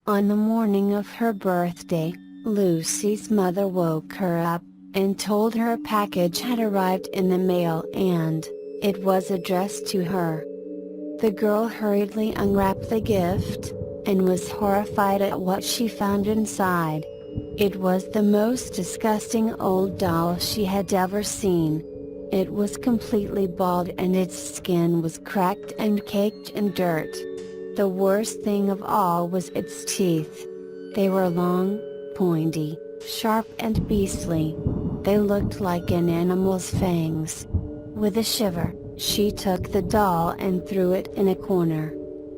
On the morning of her birthday, Lucy's mother woke her up, and told her a package had arrived in the mail and it was addressed to her. The girl hurriedly unwrapped the gift, and was horrified at what she found inside. It was the most disgusting old doll she had ever seen. It was completely bald and its skin was cracked and caked in dirt. The worst thing of all was its teeth. They were long, pointy, sharp and beastly. They looked like an animal's fangs. With a shiver, she took the doll and threw it in a corner.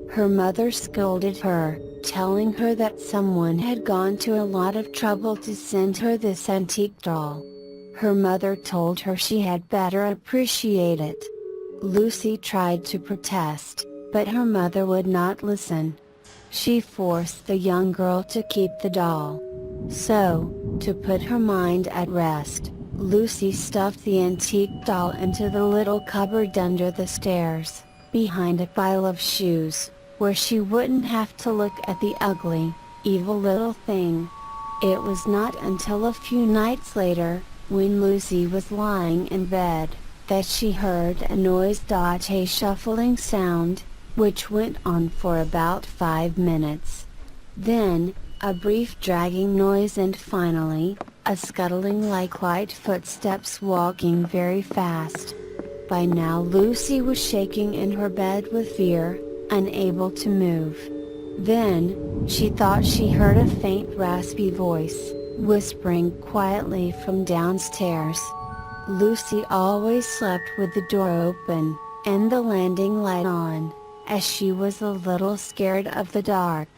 Her mother scolded her, telling her that someone had gone to a lot of trouble to send her this antique doll. Her mother told her she had better appreciate it. Lucy tried to protest, but her mother would not listen. She forced the young girl to keep the doll. So, to put her mind at rest, Lucy stuffed the antique doll into the little cupboard under the stairs, behind a pile of shoes, where she wouldn't have to look at the ugly, evil little thing. It was not until a few nights later, when Lucy was lying in bed, that she heard a noise, a shuffling sound, which went on for about 5 minutes. Then, a brief dragging noise, and finally, a scuttling like light footsteps walking very fast. By now Lucy was shaking in her bed with fear, unable to move. Then, she thought she heard a faint raspy voice, whispering quietly from downstairs. Lucy always slept with the door open, and the landing light on, as she was a little scared of the dark.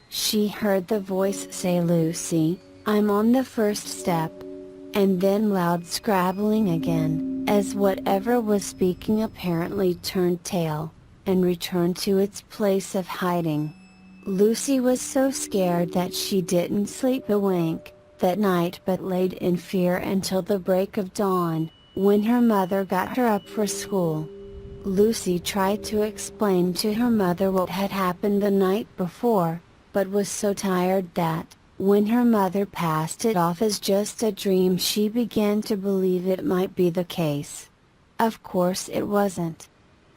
She heard the voice say, "Lucy, I'm on the first step," and then loud scrabbling again, as whatever was speaking apparently turned tail, and returned to its place of hiding. Lucy was so scared that she didn't sleep a wink that night, but laid in fear until the break of dawn, when her mother got her up for school. Lucy tried to explain to her mother what had happened the night before, but was so tired that, when her mother passed it off as just a dream, she began to believe it might be the case. Of course it wasn't.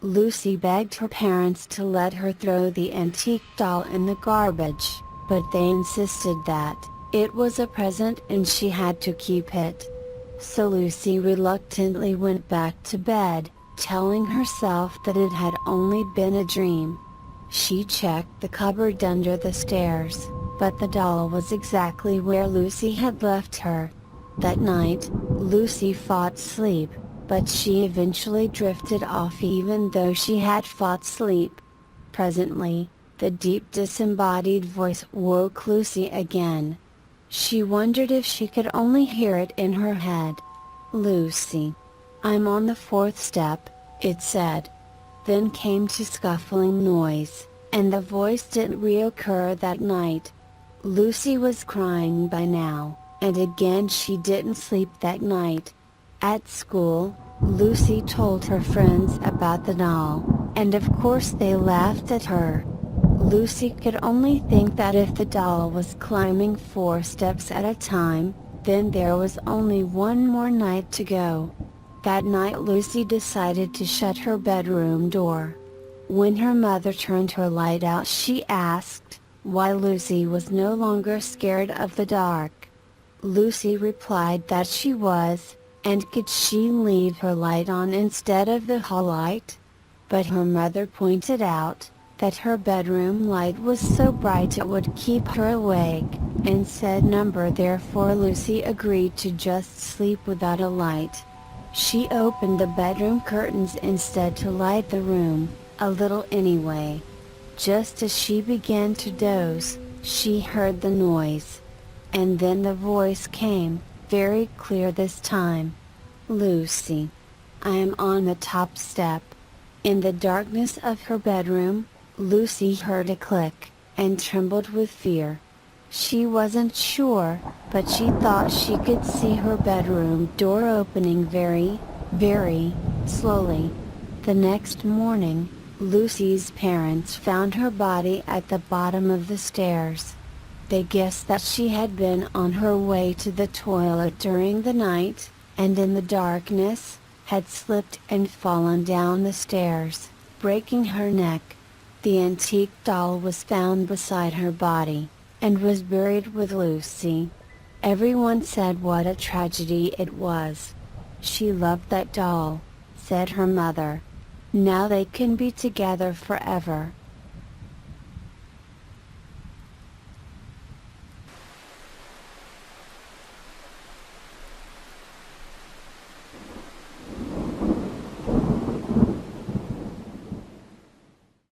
Lucy begged her parents to let her throw the antique doll in the garbage, but they insisted that it was a present and she had to keep it. So Lucy reluctantly went back to bed, telling herself that it had only been a dream. She checked the cupboard under the stairs, but the doll was exactly where Lucy had left her. That night, Lucy fought sleep, but she eventually drifted off even though she had fought sleep. Presently, the deep disembodied voice woke Lucy again. She wondered if she could only hear it in her head. "Lucy, I'm on the 4th step," it said. Then came to scuffling noise, and the voice didn't reoccur that night. Lucy was crying by now, and again she didn't sleep that night. At school, Lucy told her friends about the doll, and of course they laughed at her. Lucy could only think that if the doll was climbing 4 steps at a time, then there was only one more night to go. That night Lucy decided to shut her bedroom door. When her mother turned her light out, she asked why Lucy was no longer scared of the dark. Lucy replied that she was, and could she leave her light on instead of the hall light? But her mother pointed out that her bedroom light was so bright it would keep her awake, and said therefore Lucy agreed to just sleep without a light. She opened the bedroom curtains instead to light the room, a little anyway. Just as she began to doze, she heard the noise. And then the voice came, very clear this time. "Lucy, I am on the top step." In the darkness of her bedroom, Lucy heard a click, and trembled with fear. She wasn't sure, but she thought she could see her bedroom door opening very, very slowly. The next morning, Lucy's parents found her body at the bottom of the stairs. They guessed that she had been on her way to the toilet during the night, and in the darkness, had slipped and fallen down the stairs, breaking her neck. The antique doll was found beside her body, and was buried with Lucy. Everyone said what a tragedy it was. She loved that doll, said her mother. Now they can be together forever.